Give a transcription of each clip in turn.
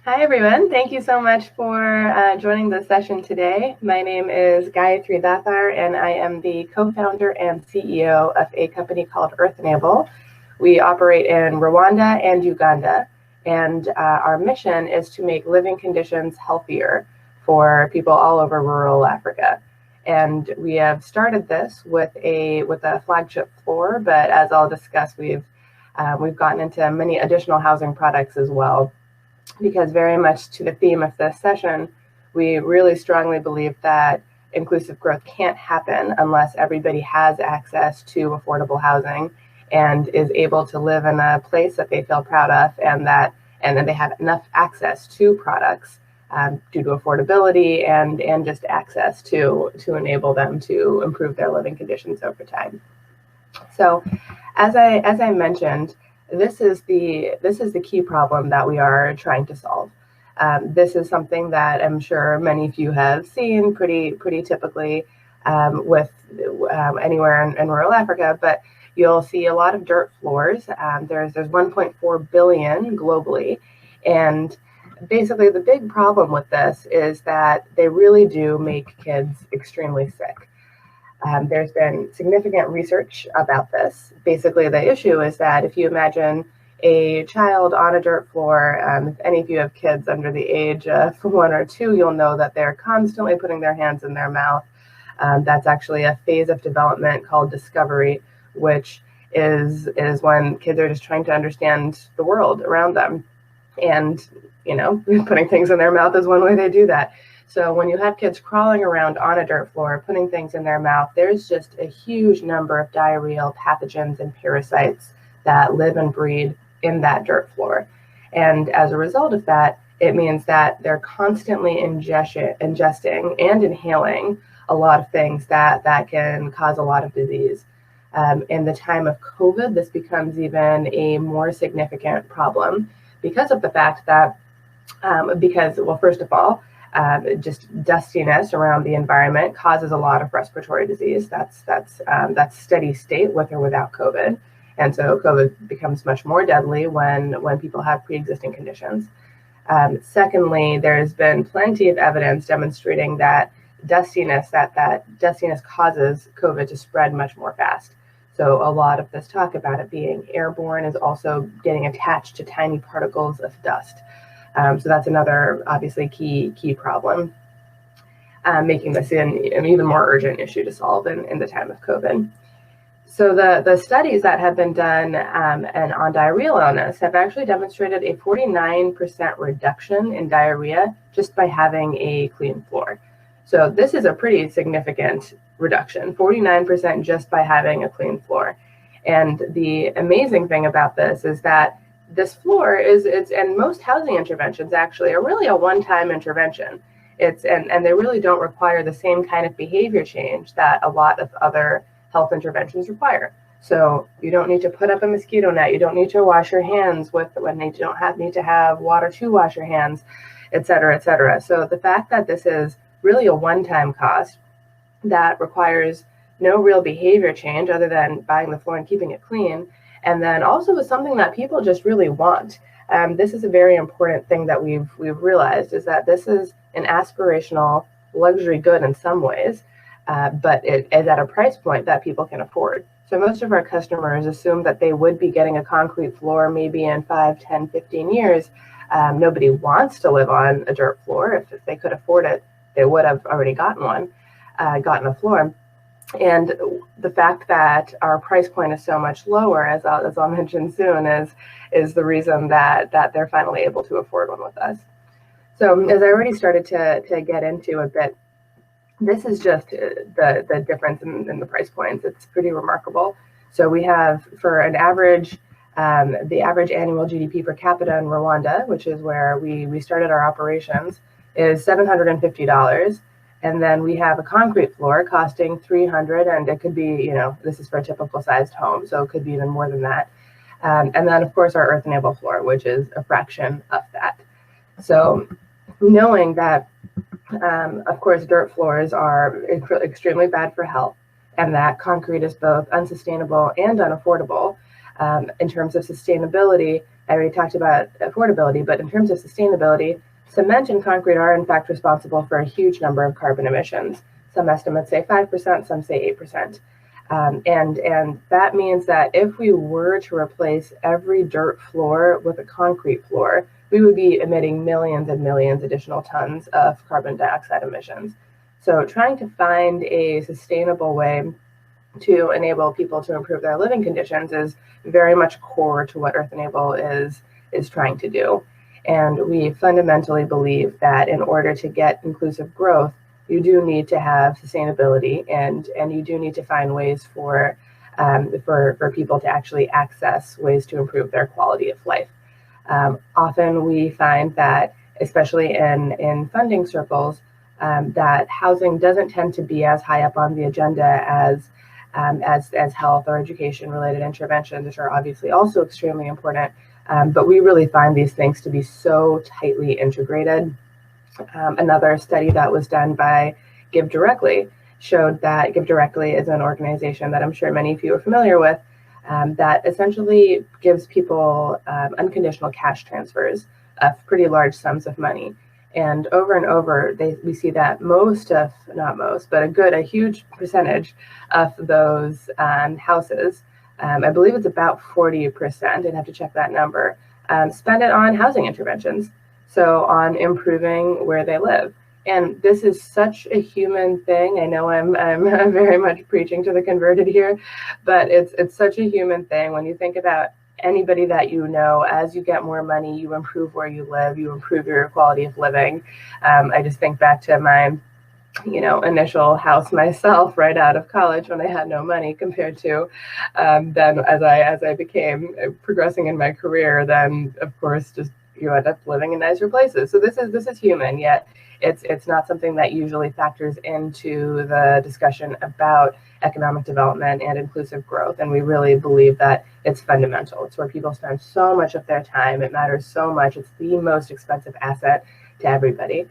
Hi, everyone. Thank you so much for joining the session today. My name is Gayatri Dathar, and I am the co-founder and CEO of a company called earthen. We operate in Rwanda and Uganda, and our mission is to make living conditions healthier for people all over rural Africa. And we have started this with a flagship floor, but as I'll discuss, we've gotten into many additional housing products as well, because very much to the theme of this session, we really strongly believe that inclusive growth can't happen unless everybody has access to affordable housing and is able to live in a place that they feel proud of, and then they have enough access to products due to affordability and just access to enable them to improve their living conditions over time. So as I mentioned, this is the key problem that we are trying to solve. This is something that I'm sure many of you have seen pretty typically with anywhere in rural Africa, but you'll see a lot of dirt floors. There's 1.4 billion globally, and basically the big problem with this is that they really do make kids extremely sick. There's been significant research about this. Basically, the issue is that if you imagine a child on a dirt floor, if any of you have kids under the age of 1 or 2, you'll know that they're constantly putting their hands in their mouth. That's actually a phase of development called discovery, which is when kids are just trying to understand the world around them. And, putting things in their mouth is one way they do that. So when you have kids crawling around on a dirt floor, putting things in their mouth, there's just a huge number of diarrheal pathogens and parasites that live and breed in that dirt floor. And as a result of that, it means that they're constantly ingesting and inhaling a lot of things that can cause a lot of disease. In the time of COVID, this becomes even a more significant problem because of the fact that, first of all, just dustiness around the environment causes a lot of respiratory disease. That's steady state with or without COVID. And so COVID becomes much more deadly when people have pre-existing conditions. Secondly, there's been plenty of evidence demonstrating that dustiness causes COVID to spread much more fast. So a lot of this talk about it being airborne is also getting attached to tiny particles of dust. So that's another obviously key problem, making this an even more urgent issue to solve in the time of COVID. So the studies that have been done and on diarrheal illness have actually demonstrated a 49% reduction in diarrhea just by having a clean floor. So this is a pretty significant reduction, 49% just by having a clean floor. And the amazing thing about this is that this floor and most housing interventions actually are really a one-time intervention. And they really don't require the same kind of behavior change that a lot of other health interventions require. So you don't need to put up a mosquito net. You don't need to wash your hands you don't need to have water to wash your hands, et cetera, et cetera. So the fact that this is really a one-time cost that requires no real behavior change other than buying the floor and keeping it clean, and then also is something that people just really want. This is a very important thing that we've realized, is that this is an aspirational luxury good in some ways, but it is at a price point that people can afford. So most of our customers assume that they would be getting a concrete floor maybe in 5, 10, 15 years. Nobody wants to live on a dirt floor. If they could afford it, they would have already gotten a floor. And the fact that our price point is so much lower, as I'll mention soon, is the reason that they're finally able to afford one with us. So as I already started to get into a bit, this is just the difference in the price points. It's pretty remarkable. So we have, for an average, the average annual GDP per capita in Rwanda, which is where we started our operations, is $750. And then we have a concrete floor costing $300, and it could be, this is for a typical sized home, so it could be even more than that. And then, of course, our earthen floor, which is a fraction of that. So knowing that, of course, dirt floors are extremely bad for health, and that concrete is both unsustainable and unaffordable, In terms of sustainability, I already talked about affordability, but in terms of sustainability, cement and concrete are in fact responsible for a huge number of carbon emissions. Some estimates say 5%, some say 8%. And that means that if we were to replace every dirt floor with a concrete floor, we would be emitting millions and millions additional tons of carbon dioxide emissions. So trying to find a sustainable way to enable people to improve their living conditions is very much core to what earthenable is trying to do. And we fundamentally believe that in order to get inclusive growth, you do need to have sustainability, and you do need to find ways for people to actually access ways to improve their quality of life. Often we find that, especially in funding circles, that housing doesn't tend to be as high up on the agenda as health or education related interventions, which are obviously also extremely important. But we really find these things to be so tightly integrated. Another study that was done by Give Directly showed that Give Directly is an organization that I'm sure many of you are familiar with, that essentially gives people unconditional cash transfers of pretty large sums of money. And over, we see that a huge percentage of those houses, I believe it's about 40%, I'd have to check that number, spend it on housing interventions. So on improving where they live. And this is such a human thing. I know I'm very much preaching to the converted here, but it's such a human thing. When you think about anybody that you know, as you get more money, you improve where you live, you improve your quality of living. I just think back to my initial house myself right out of college when I had no money, compared to then as I became progressing in my career, then of course just you end up living in nicer places. So this is human, yet it's not something that usually factors into the discussion about economic development and inclusive growth. And we really believe that it's fundamental. It's where people spend so much of their time. It matters so much. It's the most expensive asset to everybody.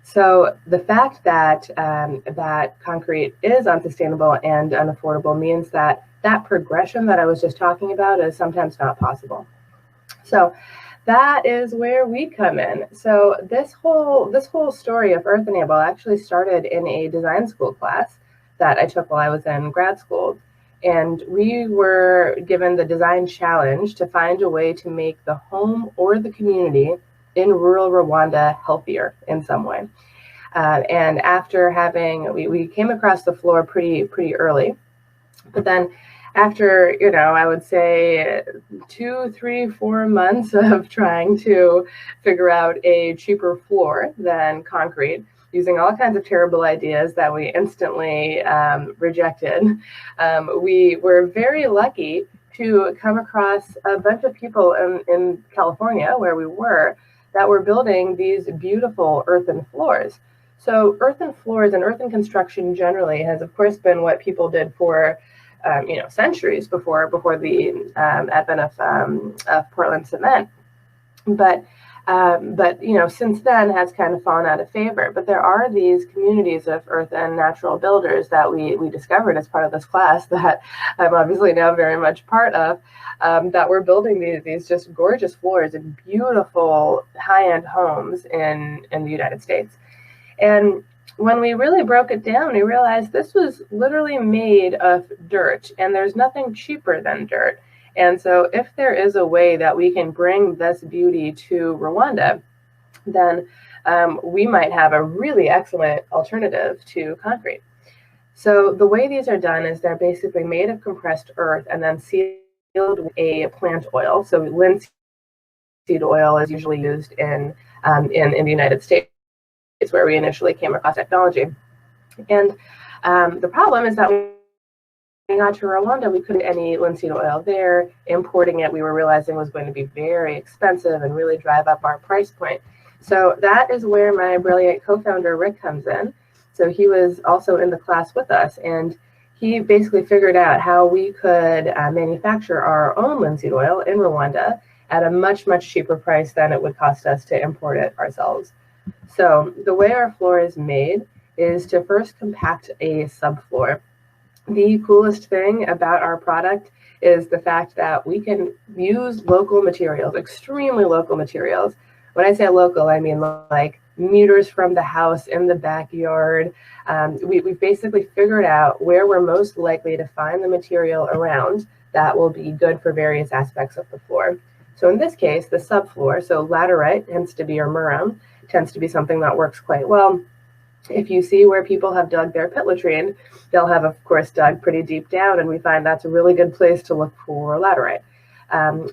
So the fact that that concrete is unsustainable and unaffordable means that progression that I was just talking about is sometimes not possible. So that is where we come in. So this whole story of earthenable actually started in a design school class that I took while I was in grad school. And we were given the design challenge to find a way to make the home or the community in rural Rwanda healthier in some way. And after we came across the floor pretty early, but then after, I would say 2, 3, 4 months of trying to figure out a cheaper floor than concrete, using all kinds of terrible ideas that we instantly rejected, we were very lucky to come across a bunch of people in California, where we were, that were building these beautiful earthen floors. So earthen floors and earthen construction generally has, of course, been what people did for centuries before the advent of Portland cement. But since then has kind of fallen out of favor. But there are these communities of earthen natural builders that we discovered as part of this class that I'm obviously now very much part of, that were building these just gorgeous floors in beautiful high-end homes in the United States. And when we really broke it down, we realized this was literally made of dirt, and there's nothing cheaper than dirt. And so if there is a way that we can bring this beauty to Rwanda, then we might have a really excellent alternative to concrete. So the way these are done is they're basically made of compressed earth and then sealed with a plant oil. So linseed oil is usually used in the United States, where we initially came across technology. And the problem is that when we got to Rwanda, we couldn't get any linseed oil there. Importing it, we were realizing, was going to be very expensive and really drive up our price point. So that is where my brilliant co-founder Rick comes in. So he was also in the class with us, and he basically figured out how we could manufacture our own linseed oil in Rwanda at a much, much cheaper price than it would cost us to import it ourselves. So the way our floor is made is to first compact a subfloor. The coolest thing about our product is the fact that we can use local materials, extremely local materials. When I say local, I mean like meters from the house, in the backyard. We basically figured out where we're most likely to find the material around that will be good for various aspects of the floor. So in this case, the subfloor, so laterite tends to be, or muram, tends to be something that works quite well. If you see where people have dug their pit latrine, they'll have, of course, dug pretty deep down, and we find that's a really good place to look for laterite.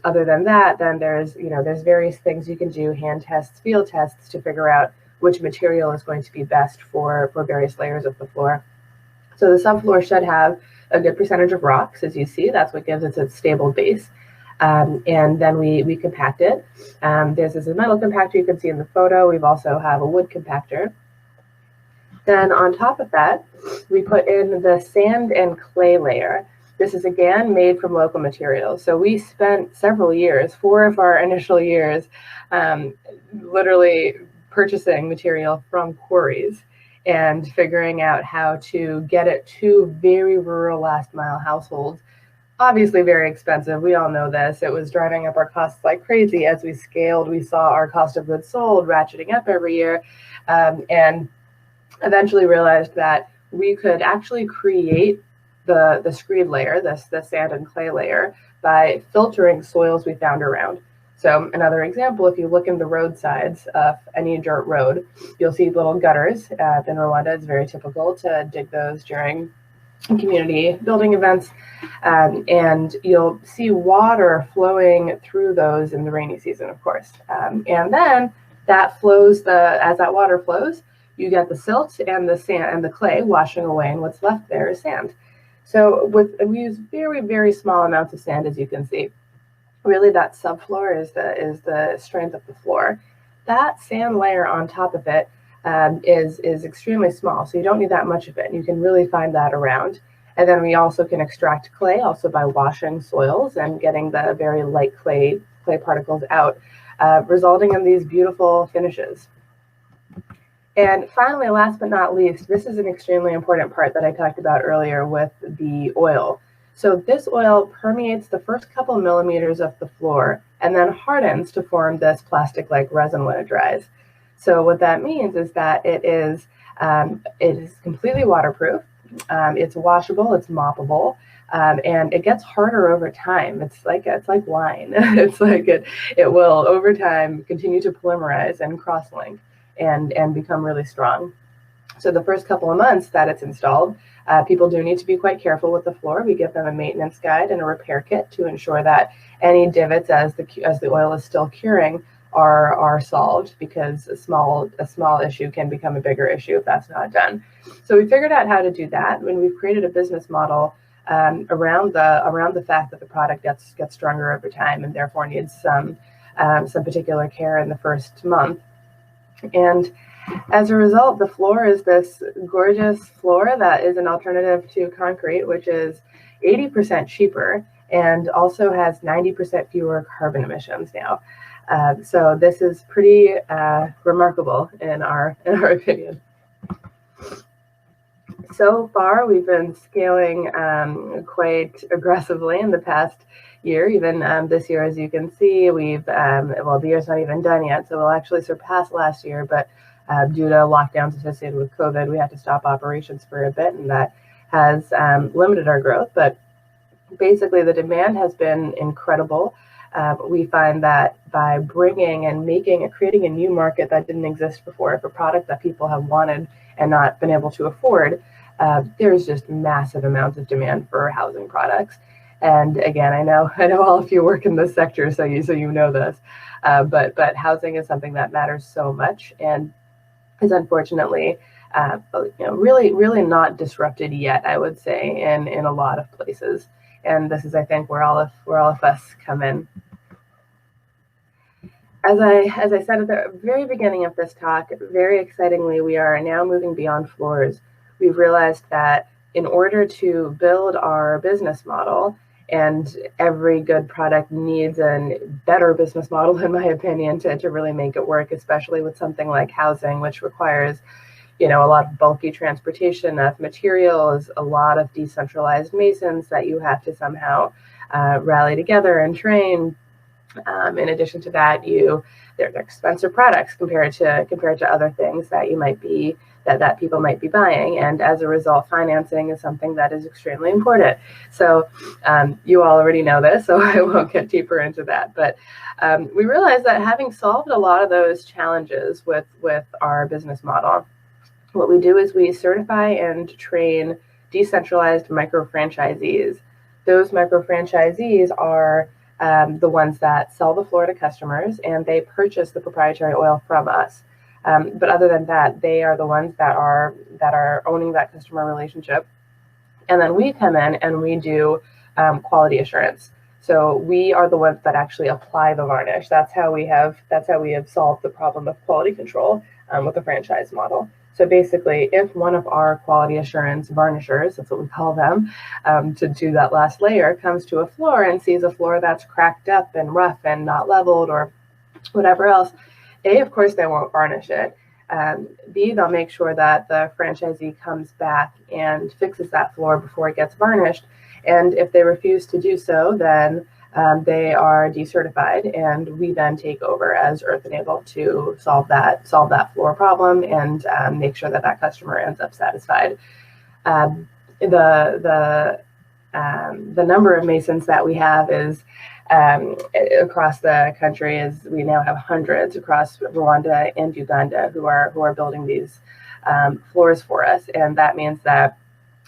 Other than that, then there's various things you can do, hand tests, field tests, to figure out which material is going to be best for various layers of the floor. So the subfloor should have a good percentage of rocks, as you see. That's what gives it its stable base. And then we compact it. This is a metal compactor you can see in the photo. We've also have a wood compactor. Then on top of that, we put in the sand and clay layer. This is again made from local materials. So we spent several years, 4 of our initial years, literally purchasing material from quarries and figuring out how to get it to very rural last mile households. Obviously very expensive. We all know this. It was driving up our costs like crazy. As we scaled, we saw our cost of goods sold ratcheting up every year, and eventually realized that we could actually create the screed layer, the sand and clay layer, by filtering soils we found around. So another example, if you look in the roadsides of any dirt road, you'll see little gutters. In Rwanda, it's very typical to dig those during community building events, and you'll see water flowing through those in the rainy season, of course. And then that flows, as that water flows, you get the silt and the sand and the clay washing away, and what's left there is sand. So we use very, very small amounts of sand, as you can see. Really, that subfloor is the strength of the floor. That sand layer on top of it is extremely small, so you don't need that much of it. You can really find that around. And then we also can extract clay also by washing soils and getting the very light clay particles out, resulting in these beautiful finishes. And finally, last but not least, this is an extremely important part that I talked about earlier with the oil. So this oil permeates the first couple millimeters of the floor and then hardens to form this plastic-like resin when it dries. So what that means is that it is completely waterproof, it's washable, it's moppable, and it gets harder over time. It's like wine. It's like it will over time continue to polymerize and cross-link and become really strong. So the first couple of months that it's installed, people do need to be quite careful with the floor. We give them a maintenance guide and a repair kit to ensure that any divots as the oil is still curing are solved, because a small issue can become a bigger issue if that's not done. So we figured out how to do that when we've created a business model around the fact that the product gets stronger over time and therefore needs some particular care in the first month. And as a result, the floor is this gorgeous floor that is an alternative to concrete, which is 80% cheaper and also has 90% fewer carbon emissions now. So this is pretty remarkable in our opinion. So far, we've been scaling quite aggressively in the past year. Even this year, as you can see, we've the year's not even done yet, so we'll actually surpass last year. But due to lockdowns associated with COVID, we had to stop operations for a bit, and that has limited our growth. But basically, the demand has been incredible. We find that by bringing and creating a new market that didn't exist before, for a product that people have wanted and not been able to afford, there's just massive amounts of demand for housing products. And again, I know all of you work in this sector, so you know this, but housing is something that matters so much and is unfortunately really not disrupted yet, I would say, in a lot of places. And this is, I think, where all of us come in. As I said at the very beginning of this talk, very excitingly, we are now moving beyond floors. We've realized that in order to build our business model, and every good product needs a better business model, in my opinion, to really make it work, especially with something like housing, which requires a lot of bulky transportation of materials, a lot of decentralized masons that you have to somehow rally together and train. In addition to that, they're expensive products compared to other things that you might be that people might be buying, and as a result, financing is something that is extremely important. So you all already know this, so I won't get deeper into that. But we realized that having solved a lot of those challenges with our business model, what we do is we certify and train decentralized micro franchisees. Those micro franchisees are the ones that sell the floor to customers, and they purchase the proprietary oil from us. But other than that, they are the ones that are owning that customer relationship. And then we come in and we do quality assurance. So we are the ones that actually apply the varnish. That's how we have solved the problem of quality control with the franchise model. So basically, if one of our quality assurance varnishers, that's what we call them, to do that last layer, comes to a floor and sees a floor that's cracked up and rough and not leveled or whatever else, A, of course, they won't varnish it. B, they'll make sure that the franchisee comes back and fixes that floor before it gets varnished. And if they refuse to do so, then they are decertified, and we then take over as earthen to solve that floor problem and make sure that that customer ends up satisfied. The number of masons that we have is across the country is we now have hundreds across Rwanda and Uganda who are building these floors for us, and that means that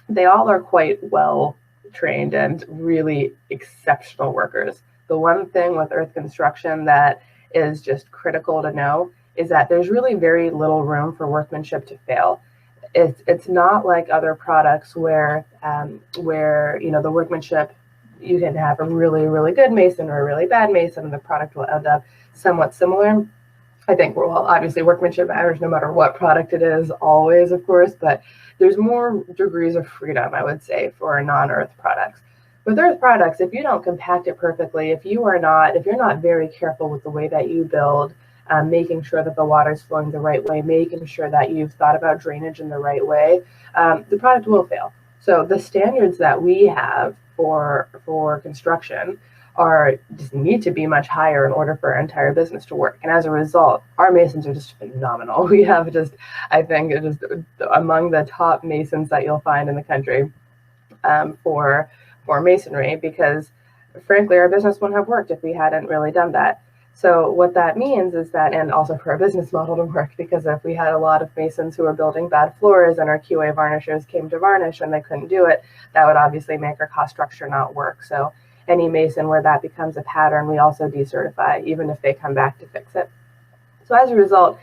they all are quite well trained and really exceptional workers. The one thing with earth construction that is just critical to know is that there's really very little room for workmanship to fail. It's not like other products where the workmanship, you can have a really, really good mason or a really bad mason and the product will end up somewhat similar. I think, well, obviously workmanship matters no matter what product it is, always, of course, but there's more degrees of freedom, I would say, for non-earth products. With earth products, if you don't compact it perfectly, if you're not very careful with the way that you build, making sure that the water is flowing the right way, making sure that you've thought about drainage in the right way, the product will fail. So the standards that we have for construction just need to be much higher in order for our entire business to work. And as a result, our masons are just phenomenal. We have I think among the top masons that you'll find in the country for masonry, because frankly, our business wouldn't have worked if we hadn't really done that. So what that means is that, and also for our business model to work, because if we had a lot of masons who were building bad floors and our QA varnishers came to varnish and they couldn't do it, that would obviously make our cost structure not work. So any mason where that becomes a pattern, we also decertify, even if they come back to fix it. So as a result,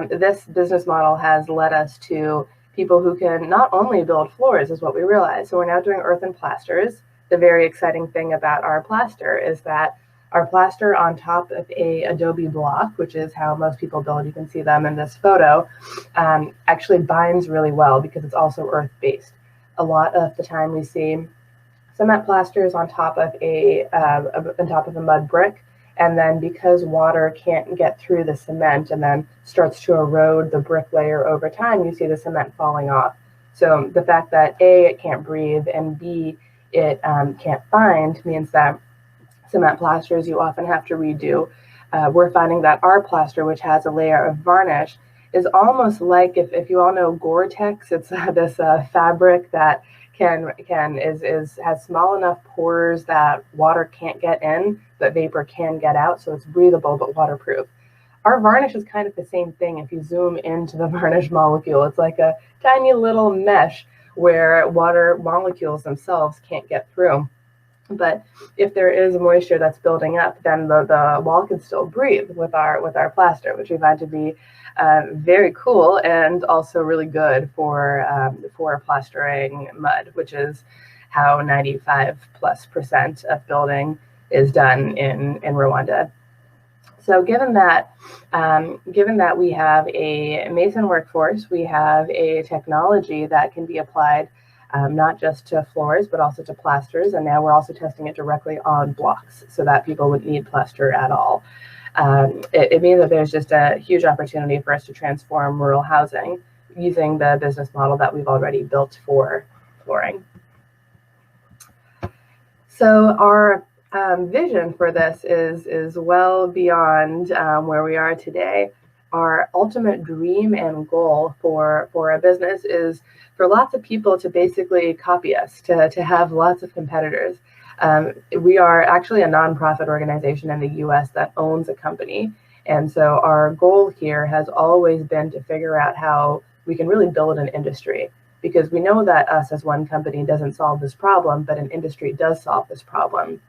this business model has led us to people who can not only build floors, is what we realized. So we're now doing earthen plasters. The very exciting thing about our plaster is that our plaster on top of a adobe block, which is how most people build, you can see them in this photo, actually binds really well because it's also earth-based. A lot of the time we see cement plasters on top of a mud brick, and then because water can't get through the cement and then starts to erode the brick layer over time, you see the cement falling off. So the fact that A, it can't breathe, and B, it can't bind means that cement plasters you often have to redo. We're finding that our plaster, which has a layer of varnish, is almost like, if you all know Gore-Tex, it's this fabric that has small enough pores that water can't get in, but vapor can get out, so it's breathable but waterproof. Our varnish is kind of the same thing. If you zoom into the varnish molecule, it's like a tiny little mesh where water molecules themselves can't get through. But if there is moisture that's building up, then the wall can still breathe with our plaster, which we find to be very cool and also really good for plastering mud, which is how 95+% of building is done in Rwanda. So given that we have a mason workforce, we have a technology that can be applied not just to floors, but also to plasters. And now we're also testing it directly on blocks so that people wouldn't need plaster at all. It means that there's just a huge opportunity for us to transform rural housing using the business model that we've already built for flooring. So our vision for this is well beyond where we are today. Our ultimate dream and goal for a business is for lots of people to basically copy us, to have lots of competitors. We are actually a nonprofit organization in the US that owns a company. And so our goal here has always been to figure out how we can really build an industry, because we know that us as one company doesn't solve this problem, but an industry does solve this problem.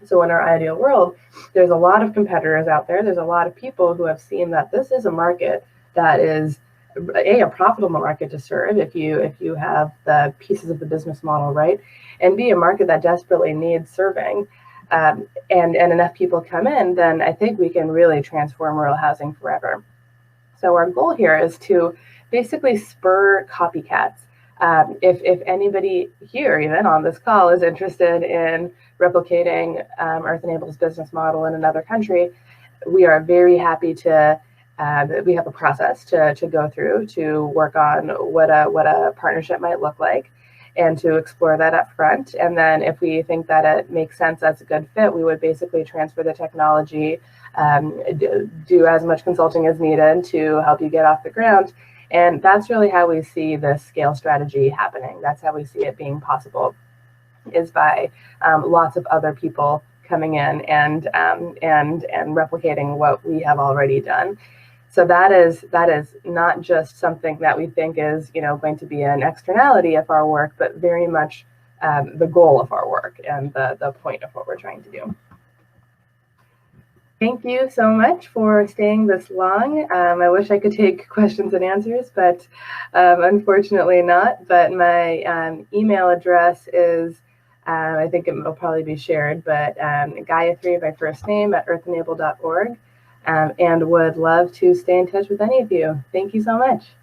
So in our ideal world, there's a lot of competitors out there. There's a lot of people who have seen that this is a market that is a profitable market to serve if you have the pieces of the business model right, and B, a market that desperately needs serving. And enough people come in, then I think we can really transform rural housing forever. So our goal here is to basically spur copycats. If anybody here, even on this call, is interested in replicating earthen-able's business model in another country, we are very happy to. We have a process to go through to work on what a partnership might look like, and to explore that up front. And then if we think that it makes sense, that's a good fit, we would basically transfer the technology, do as much consulting as needed to help you get off the ground. And that's really how we see this scale strategy happening. That's how we see it being possible, is by lots of other people coming in and replicating what we have already done. So that is not just something that we think is going to be an externality of our work, but very much the goal of our work and the point of what we're trying to do. Thank you so much for staying this long. I wish I could take questions and answers, but unfortunately not. But my email address is, I think it will probably be shared, but Gaia3, my first name, at earthenable.org. And would love to stay in touch with any of you. Thank you so much.